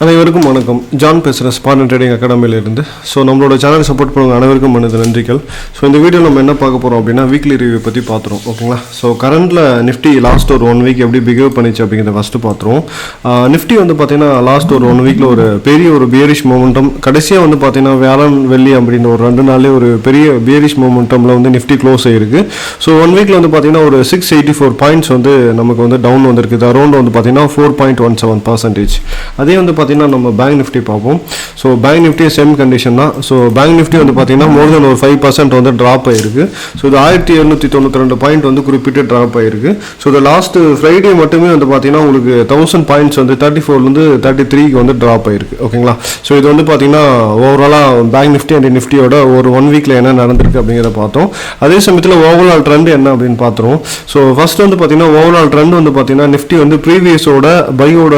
அனைவருக்கும் வணக்கம். ஜான் பேசுகிறேன், ஸ்பார்டன் ட்ரேடிங் அகாடமியிலிருந்து. ஸோ நம்மளோட சேனல் சப்போர்ட் பண்ணுங்க அனைவருக்கும் மனது நன்றிகள். ஸோ இந்த வீடியோ நம்ம என்ன பார்க்க போகிறோம் அப்படின்னா வீக்லி ரிவ்யூ பற்றி பார்த்துருவோம். ஓகேங்களா? ஸோ கரண்டில் நிஃப்டி லாஸ்ட் ஒரு 1 வீக் எப்படி பிஹேவ் பண்ணிச்சு அப்படிங்கிறத ஃபஸ்ட்டு பார்த்துருவோம். நிஃப்டி வந்து பார்த்தீங்கன்னா லாஸ்ட் ஒரு 1 வீக்கில் ஒரு பெரிய ஒரு பியரிஷ் மொமெண்டம், கடைசியாக வந்து பார்த்தீங்கன்னா வியாழன் வெள்ளி அப்படின்னு ஒரு 2 நாளே ஒரு பெரிய பியரிஷ் மொமெண்டமில் வந்து நிஃப்டி க்ளோஸ் ஆகிருக்கு. ஸோ 1 வீக்கில் வந்து பார்த்தீங்கன்னா ஒரு 684 பாயிண்ட்ஸ் வந்து நமக்கு வந்து டவுன் வந்திருக்குது. அரௌண்ட் வந்து பார்த்தீங்கன்னா 4.17%. அதே வந்து பார்த்தீங்கன்னா நம்ம பேங்க் நிஃப்டி பார்ப்போம். So bank Nifty same condition தான். ஸோ பேங்க் நிஃப்டி வந்து பார்த்தீங்கன்னா மோர் தென் ஒரு 5% வந்து ட்ராப் ஆயிருக்கு. ஸோ இது 1792 பாயிண்ட் வந்து குறிப்பிட்டு ட்ராப் ஆயிருக்கு. ஸோ இது லாஸ்ட் ஃப்ரைடே மட்டுமே வந்து பார்த்தீங்கன்னா உங்களுக்கு 1000 பாயிண்ட்ஸ் வந்து 34லேருந்து 33க்கு வந்து ட்ராப் ஆயிருக்கு. ஓகேங்களா? ஸோ இது வந்து பார்த்தீங்கன்னா ஓவராலாக பேங்க் நிஃப்டி அண்ட் நிஃப்டியோட ஒரு 1 வீக்கில் என்ன நடந்திருக்கு அப்படிங்கிறத பார்த்தோம். அதே சமயத்தில் ஓவரால் ட்ரெண்ட் என்ன அப்படின்னு பார்த்துருவோம். ஸோ ஃபர்ஸ்ட் வந்து பார்த்தீங்கன்னா ஓவரால் ட்ரெண்ட் வந்து பார்த்தீங்கன்னா நிஃப்டி வந்து ப்ரீவியஸோட பையோட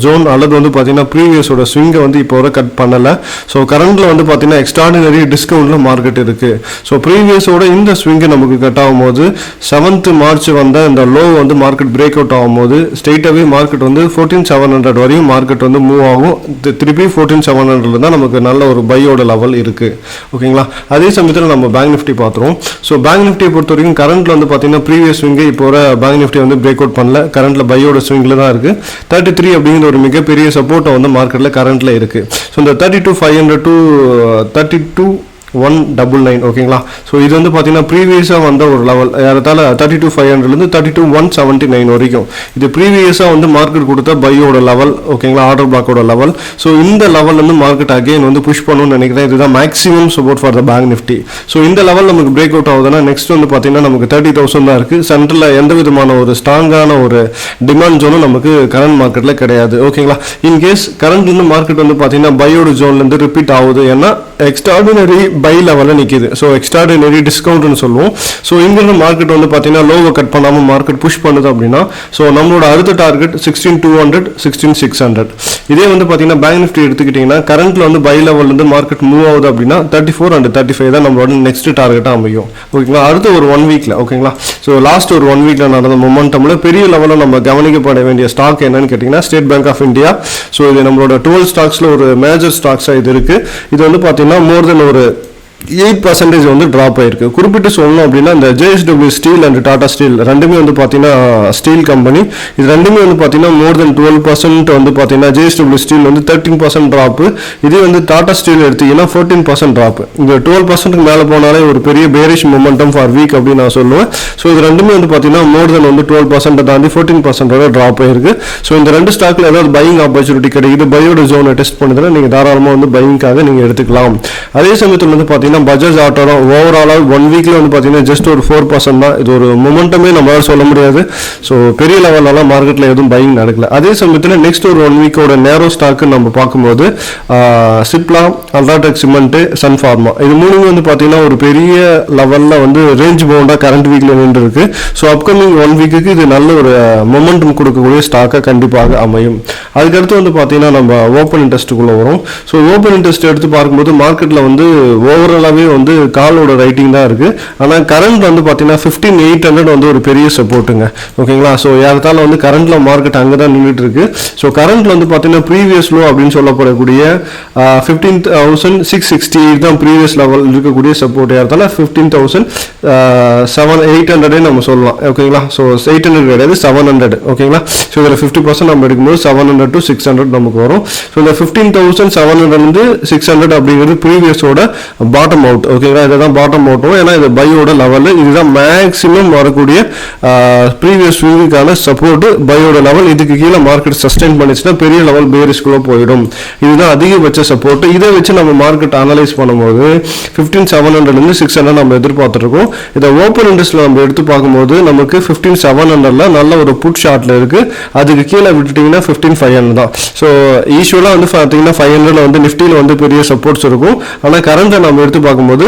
ஜோன் அல்லது வந்து பார்த்தீங்கன்னா ப்ரீவியஸோட ஸ்விங்கை வந்து இப்போ வரை கட் பண்ணலை. ஸோ கரண்டில் வந்து பார்த்தீங்கன்னா எக்ஸ்ட்ராடினரி டிஸ்கவுண்ட்டில் மார்க்கெட் இருக்குது. ஸோ ப்ரீவியஸோட இந்த ஸ்விங்கை நமக்கு கட் ஆகும்போது 7th மார்ச் வந்த இந்த லோ வந்து மார்க்கெட் பிரேக் அவுட் ஆகும்போது ஸ்ட்ரெயிட்டாகவே மார்க்கெட் வந்து 14700 வரையும் மார்க்கெட் வந்து மூவ் ஆகும். திருப்பி 14700 தான் நமக்கு நல்ல ஒரு பையோட லெவல் இருக்குது. ஓகேங்களா? அதே சமயத்தில் நம்ம பேங்க் நிஃப்டி பார்த்துருவோம். ஸோ பேங்க் நிஃப்டியை பொறுத்த வரைக்கும் கரண்டில் வந்து பார்த்தீங்கன்னா ப்ரீவியஸ் ஸ்விங்கை இப்போ வர பேங்க் நிஃப்டி வந்து பிரேக் அவுட் பண்ணல. கரண்டில் பையோட ஸ்விங்கில் தான் இருக்குது. 33 அப்படிங்கிற ஒரு மிகப்பெரிய சப்போர்ட்டை வந்து மார்க்கெட்டில் கரண்ட்டில் இருக்குது. ஸோ இந்த 32,500 to 32,199. ஓகேங்களா? ஸோ இது வந்து பார்த்தீங்கன்னா ப்ரீவியஸாக வந்த ஒரு லெவல் ஏறத்தாழ 32,500லேருந்து 32,179 வரைக்கும் இது ப்ரீவியஸாக வந்து மார்க்கெட் கொடுத்த பையோட லெவல். ஓகேங்களா? ஆர்டர் பிளாக்கோட லெவல். ஸோ இந்த லெவல் வந்து மார்க்கெட் அகெயின் வந்து புஷ் பண்ணணும்னு நினைக்கிறேன். இதுதான் maximum support for the Bank Nifty. So இந்த லெவல் நமக்கு பிரேக் அவுட் ஆகுதுன்னா நெக்ஸ்ட் வந்து பார்த்தீங்கன்னா நமக்கு 30,000 தான் இருக்குது. சென்டரில் எந்த விதமான ஒரு ஸ்ட்ராங்கான ஒரு டிமாண்ட் ஜோனும் நமக்கு கரண்ட் மார்க்கெட்டில் கிடையாது. ஓகேங்களா? இன்கேஸ் கரண்ட்லேருந்து மார்க்கெட் வந்து பார்த்தீங்கன்னா பையோட ஜோன்லேருந்து ரிப்பீட் ஆகுது. ஏன்னா எக்ஸ்ட்ராடினரி பை லெவலில் நிற்கிது. ஸோ எக்ஸ்ட்ராடினரி டிஸ்கவுண்ட்னு சொல்லுவோம். ஸோ இங்கிருந்து மார்க்கெட் வந்து பார்த்தீங்கன்னா லோவை கட் பண்ணாமல் மார்க்கெட் புஷ் பண்ணுது அப்படின்னா ஸோ நம்மளோட அடுத்த டார்கெட் 16,200 16,600. இதே வந்து பார்த்தீங்கன்னா பேங்க் நிஃப்டி எடுத்துக்கிட்டிங்கன்னா கரண்ட்டில் வந்து பை லெவல்லேருந்து மார்க்கெட் மூவ் ஆகுது அப்படின்னா 34 and 35 தான் நம்மளோட நெக்ஸ்ட் டார்கெட்டாக அமையும். ஓகேங்களா? அடுத்த ஒரு 1 வீக்கில். ஓகேங்களா? ஸோ லாஸ்ட் ஒரு 1 வீக்கில் நடந்த மொமெண்டமில் பெரிய லெவலில் நம்ம கவனிக்கப்பட வேண்டிய ஸ்டாக் என்னன்னு கேட்டிங்கன்னா State Bank of India. So இது நம்மளோட 12 ஸ்டாக்ஸில் ஒரு மேஜர் ஸ்டாக்ஸாக இது இருக்குது. இது வந்து பார்த்தீங்கன்னா மோர் தென் ஒரு 8% வந்து ட்ராப் ஆயிருக்கு. குறிப்பிட்டு சொல்லணும் அப்படின்னா இந்த JSW steel and Tata steel ரெண்டுமே வந்து பார்த்தீங்கன்னா ஸ்டீல் கம்பெனி. இது ரெண்டுமே வந்து பார்த்தீங்கன்னா மோர் தென் 12% வந்து பார்த்தீங்கன்னா JSW ஸ்டீல் வந்து 13% ட்ராப்பு. இதே வந்து டாடா ஸ்டீல் எடுத்தீங்கன்னா 14% ட்ராப்பு. இந்த 12%க்கு மேலே போனாலே ஒரு பெரிய பேரிஷ் மொமெண்டம் ஃபார் வீக் அப்படின்னு நான் சொல்லுவேன். ஸோ இது ரெண்டுமே வந்து பார்த்தீங்கன்னா மோர் தென் வந்து 12% தாண்டி 14% ட்ராப் ஆயிருக்கு. ஸோ இந்த ரெண்டு ஸ்டாக்ல ஏதாவது பையிங் ஆப்பர்ச்சுனிட்டி கிடைக்குது, பையோட ஜோனை டெஸ்ட் பண்ணுதுன்னா நீங்கள் தாராளமாக வந்து பையிங்காக நீங்கள் எடுத்துக்கலாம். அதே சமயத்தில் வந்து பார்த்தீங்கன்னா பஜாஜ் ஆட்டோ ஓவராலாக 1 வீக்ல வந்து பார்த்தீங்கன்னா ஜஸ்ட் ஒரு 4% தான். இது ஒரு மொமெண்டமே நம்மளால சொல்ல முடியாது. ஸோ பெரிய லெவலெல்லாம் மார்க்கெட்டில் எதுவும் பையிங் நடக்கல. அதே சமயத்தில் நெக்ஸ்ட் ஒரு 1 வீக்கோட நேரோ ஸ்டாக்கு நம்ம பார்க்கும்போது Cipla, UltraTech cement, Sun Pharma இது மூணுமே வந்து பார்த்தீங்கன்னா ஒரு பெரிய லெவலில் வந்து ரேஞ்ச் பவுண்டாக கரண்ட் வீக்கில் நின்று இருக்கு. ஸோ அப்கமிங் 1 வீக்குக்கு இது நல்ல ஒரு மொமெண்டம் கொடுக்கக்கூடிய ஸ்டாக்காக கண்டிப்பாக அமையும். அதுக்கடுத்து வந்து பார்த்தீங்கன்னா நம்ம ஓப்பன் இன்ட்ரெஸ்ட்டுக்குள்ளே வரும். ஸோ ஓப்பன் இன்ட்ரெஸ்ட் எடுத்து பார்க்கும்போது மார்க்கெட்டில் வந்து ஓவரால் வந்து காலோட ரைட்டிங் தான் இருக்கு. ஆனால் கரண்ட் வந்து பார்த்தீங்கன்னா 15,800 வந்து ஒரு பெரிய சப்போர்ட்டுங்க. ஓகேங்களா? ஸோ யார்த்தால வந்து கரண்ட்ல மார்க்கெட் அங்கே தான் நின்றுட்டு இருக்கு. ஸோ கரண்ட்ல வந்து பார்த்தீங்கன்னா ப்ரீவியஸ் லோ அப்படின்னு சொல்லப்படக்கூடிய 15,668 தான் ப்ரீவியஸ் லெவல் இருக்கக்கூடிய சப்போர்ட். யார்த்தால 15,800 நம்ம சொல்லலாம். ஓகேங்களா? ஸோ 800 கிடையாது, 700. ஓகேங்களா? ஸோ இதில் 50% நம்ம எடுக்கும்போது 700 to 600 நமக்கு வரும். ஸோ இந்த 15,700 600 அப்படிங்கிறது ப்ரீவியஸோட பாட்டம் அவுட். ஓகேங்களா? இதுதான் பாட்டம் அவுட்டும். ஏன்னா இது பையோட லெவல். இதுதான் மேக்ஸிமம் வரக்கூடிய ப்ரீவியஸ் வீக்குக்கான சப்போர்ட் பையோட லெவல். இதுக்கு கீழே மார்க்கெட் சஸ்டெயின் பண்ணிச்சுன்னா பெரிய லெவல் பேரிஷ்குள்ள போயிடும். இதுதான் அதிகபட்ச சப்போர்ட். இதை வச்சு நம்ம மார்க்கெட் அனலைஸ் பண்ணும்போது 15,700 600 நம்ம எதிர்பார்த்துருக்கோம். இதை ஓப்பன் இன்ட்ரெஸ்ட்ல நம்ம எடுத்து பார்க்கும்போது நமக்கு 15,700 நல்ல ஒரு புட் ஷார்ட்ல இருக்கு. அதுக்கு கீழே விட்டுட்டீங்கன்னா 15,500 தான். ஸோ யூஸ்வலா வந்து பார்த்தீங்கன்னா 500 வந்து நிஃப்டியில் வந்து பெரிய சப்போர்ட்ஸ் இருக்கும். ஆனால் கரண்ட் நம்ம எடுத்து பார்க்கும்போது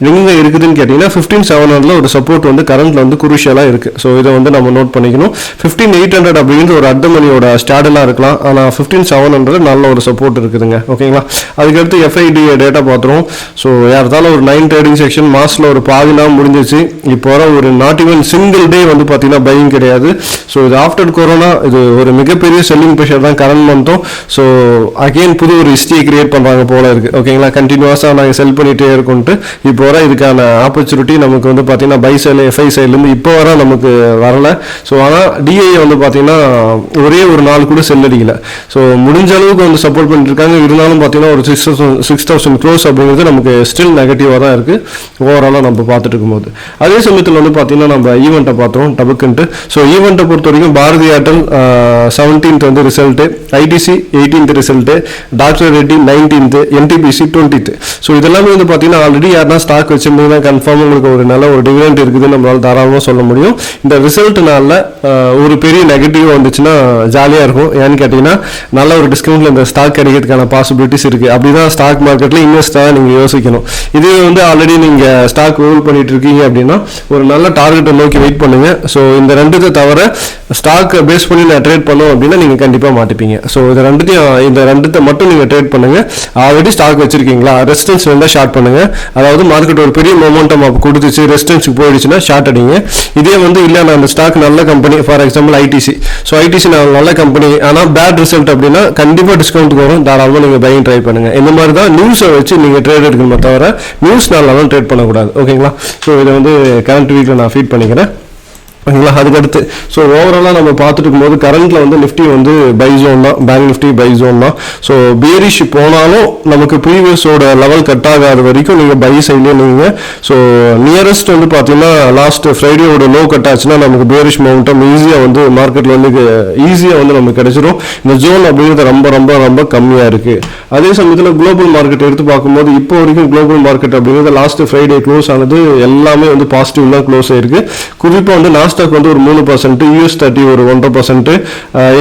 எங்க இருக்குதுன்னு கேட்டீங்கன்னா 15700ல ஒரு சப்போர்ட் வந்து கரண்ட்ல வந்து குரூஷியலா இருக்கு. ஸோ இதை வந்து நம்ம நோட் பண்ணிக்கணும். 15800 அப்படிங்கிற ஒரு அர்த்தமணியோட ஸ்டாடலா இருக்கலாம். ஆனா 15700 நல்ல ஒரு சப்போர்ட் இருக்குதுங்க. ஓகேங்களா. அதுக்கடுத்து FIDA டேட்டா பார்த்துருவோம். ஸோ யார்தாலும் ஒரு 9 ட்ரேடிங் செக்ஷன் மாசத்துல ஒரு பாதிலாம் முடிஞ்சிச்சு. இப்போ வர ஒரு நாட் ஈவன் சிங்கிள் டே வந்து பார்த்தீங்கன்னா பையிங் கிடையாது. ஸோ இது ஆஃப்டர் கொரோனா இது ஒரு மிகப்பெரிய செல்லிங் ப்ரெஷர் தான் கரண்ட் மந்த்தும். ஸோ அகெயின் புது ஒரு ஹிஸ்டரி கிரியேட் பண்ணுறாங்க போல இருக்கு. ஓகேங்களா. கண்டினியூஸாக நாங்கள் செல் பண்ணிகிட்டே இருக்கோன்ட்டு இப்போ வர இதுக்கான ஆப்பர்ச்சுனிட்டி நமக்கு வந்து பார்த்தீங்கன்னா பை சைடில் FI சைட்லேருந்து இப்போ வர நமக்கு வரல. ஸோ ஆனால் DI வந்து பார்த்தீங்கன்னா ஒரே ஒரு நாள் கூட செல் அடிக்கல. ஸோ முடிஞ்ச அளவுக்கு வந்து சப்போர்ட் பண்ணிட்டு இருக்காங்க. இருந்தாலும் பார்த்தீங்கன்னா ஒரு 6,000 க்ரோஸ் அப்படிங்கிறது நமக்கு ஸ்டில் நெகட்டிவாக தான் இருக்குது ஓவராலாக நம்ம பார்த்துட்டு இருக்கும்போது. அதே சமயத்தில் வந்து பார்த்தீங்கன்னா நம்ம ஈவெண்ட்டை பார்த்தோம் டபுக்குன்ட்டு. ஸோ ஈவெண்ட்டை பொறுத்த வரைக்கும் பாரதி ஏர்டெல் 17th வந்து result, ITC 18th result, doctor Reddy 19th, NTPC 20th. So இதெல்லாமே வந்து பார்த்தீங்கன்னா ஆல்ரெடி யாருன்னா ஸ்டாக் வச்சிருந்தீங்கன்னா கன்ஃபார்ம் உங்களுக்கு ஒரு நல்ல ஒரு டிவிடெண்ட் இருக்குதுன்னு நம்மளால தாராளமாக சொல்ல முடியும். இந்த ரிசல்ட்னால ஒரு பெரிய நெகட்டிவ் வந்துச்சுன்னா ஜாலியாக இருக்கும். ஏன்னு கேட்டிங்கன்னா நல்ல ஒரு டிஸ்கவுண்ட்ல இந்த ஸ்டாக் கிடைக்கிறதுக்கான பாசிபிலிட்டிஸ் இருக்குது. அப்படிதான் ஸ்டாக் மார்க்கெட்டில் இன்வெஸ்டாக நீங்கள் யோசிக்கணும். இது வந்து ஆல்ரெடி நீங்கள் ஸ்டாக் ஹோல்ட் பண்ணிட்டு இருக்கீங்க அப்படின்னா ஒரு நல்ல டார்கெட்டை நோக்கி வெயிட் பண்ணுங்க. ஸோ இந்த ரெண்டுத்தை தவிர ஸ்டாக் பேஸ் பண்ணி நான் ட்ரேட் பண்ணோம் அப்படின்னா நீங்கள் கண்டிப்பாக மாட்டிப்பீங்க. ஸோ இந்த ரெண்டுத்தை மட்டும் நீங்கள் ட்ரேட் பண்ணுங்க. ஆல்ரெடி ஸ்டாக் வச்சிருக்கீங்களா, ரெசிஸ்டன்ஸ் இருந்தால் ஷார்ட் பண்ணுங்க. அதாவது மார்க்கெட் ஒரு பெரிய மொமெண்டம் கொடுத்துச்சு, ரெசிஸ்டன்ஸுக்கு போயிடுச்சுன்னா ஷார்ட் அடிங்க. இதே வந்து இல்லை நான் அந்த ஸ்டாக் நல்ல company, for example ITC. So ITC நல்ல கம்பெனி ஆனால் பேட் ரிசல்ட் அப்படின்னா கண்டிப்பாக டிஸ்கவுண்ட் வரும். தாராளமாக நீங்கள் பையிங் ட்ரை பண்ணுங்க. இந்த மாதிரி தான் நியூஸை வச்சு நீங்கள் ட்ரேட் எடுக்கணுமே தவிர நியூஸ் நாளாலும் ட்ரேட் பண்ணக்கூடாது. ஓகேங்களா. ஸோ இதை வந்து கரண்ட் வீக்கில் நான் ஃபீட் பண்ணிக்கிறேன். ஓகேங்களா. அதுக்கடுத்து ஸோ ஓவராலாக நம்ம பார்த்துட்டு இருக்கும்போது கரண்ட்ல வந்து நிஃப்டி வந்து பை ஜோன் தான், பேங்க் நிஃப்டி பை ஜோன் தான். ஸோ பேரிஷ் போனாலும் நமக்கு ப்ரீவியஸோட லெவல் கட் ஆகாத வரைக்கும் நீங்கள் பை சைட்லேயே நீங்கள். ஸோ நியரஸ்ட் வந்து பார்த்தீங்கன்னா லாஸ்ட் ஃப்ரைடேயோட லோ கட் ஆச்சுன்னா நமக்கு பேரிஷ் மவுண்டம் ஈஸியாக வந்து மார்க்கெட்டில் வந்து ஈஸியாக வந்து நமக்கு கிடைச்சிரும். இந்த ஜோன் அப்படிங்கிறது ரொம்ப ரொம்ப ரொம்ப கம்மியாக இருக்குது. அதே சமயத்தில் குளோபல் மார்க்கெட் எடுத்து பார்க்கும்போது இப்போ வரைக்கும் குளோபல் மார்க்கெட் அப்படிங்கிறது லாஸ்ட் ஃப்ரைடே க்ளோஸ் ஆனது எல்லாமே வந்து பாசிட்டிவ் தான் க்ளோஸ் ஆயிருக்கு. குறிப்பாக வந்து நாஸ்டாக் வந்து ஒரு 3%, US30 ஒரு 1.5%,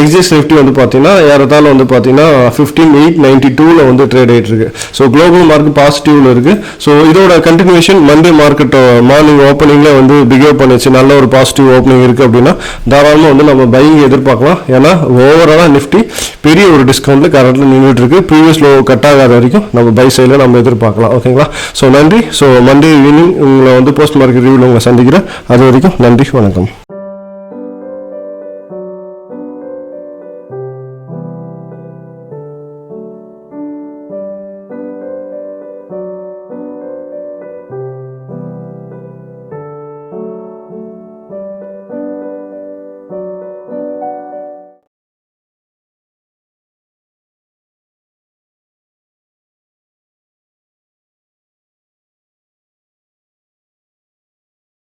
எக்ஸிஸ் நிஃப்டி வந்து பார்த்தீங்கன்னா ஏறத்தாழ வந்து பார்த்தீங்கன்னா 15,892ல வந்து ட்ரேட் ஆகிட்டு இருக்கு. ஸோ குளோபல் மார்க்கெட் பாசிட்டிவ்ல இருக்கு. ஸோ இதோட கண்டினியூஷன் மண்டே மார்க்கெட் மார்னிங் ஓப்பனிங்ல வந்து பிஹேவ் பண்ணிச்சு, நல்ல ஒரு பாசிட்டிவ் ஓப்பனிங் இருக்கு அப்படின்னா தாராளமாக வந்து நம்ம பையிங் எதிர்பார்க்கலாம். ஏன்னா ஓவராலாக நிஃப்டி பெரிய ஒரு டிஸ்கவுண்ட்ல கரண்ட்ல நின்றுட்டு இருக்கு. ப்ரீவியஸ் லோ கட் ஆகாத வரைக்கும் நம்ம பை சைடில் நம்ம எதிர்பார்க்கலாம். ஓகேங்களா. ஸோ நன்றி. ஸோ மண்டே ஈவினிங் உங்களை வந்து போஸ்ட் மார்க்கெட் ரிவ்யூவில் உங்களை சந்திக்கிறேன். அது வரைக்கும் நன்றி, வணக்கம்.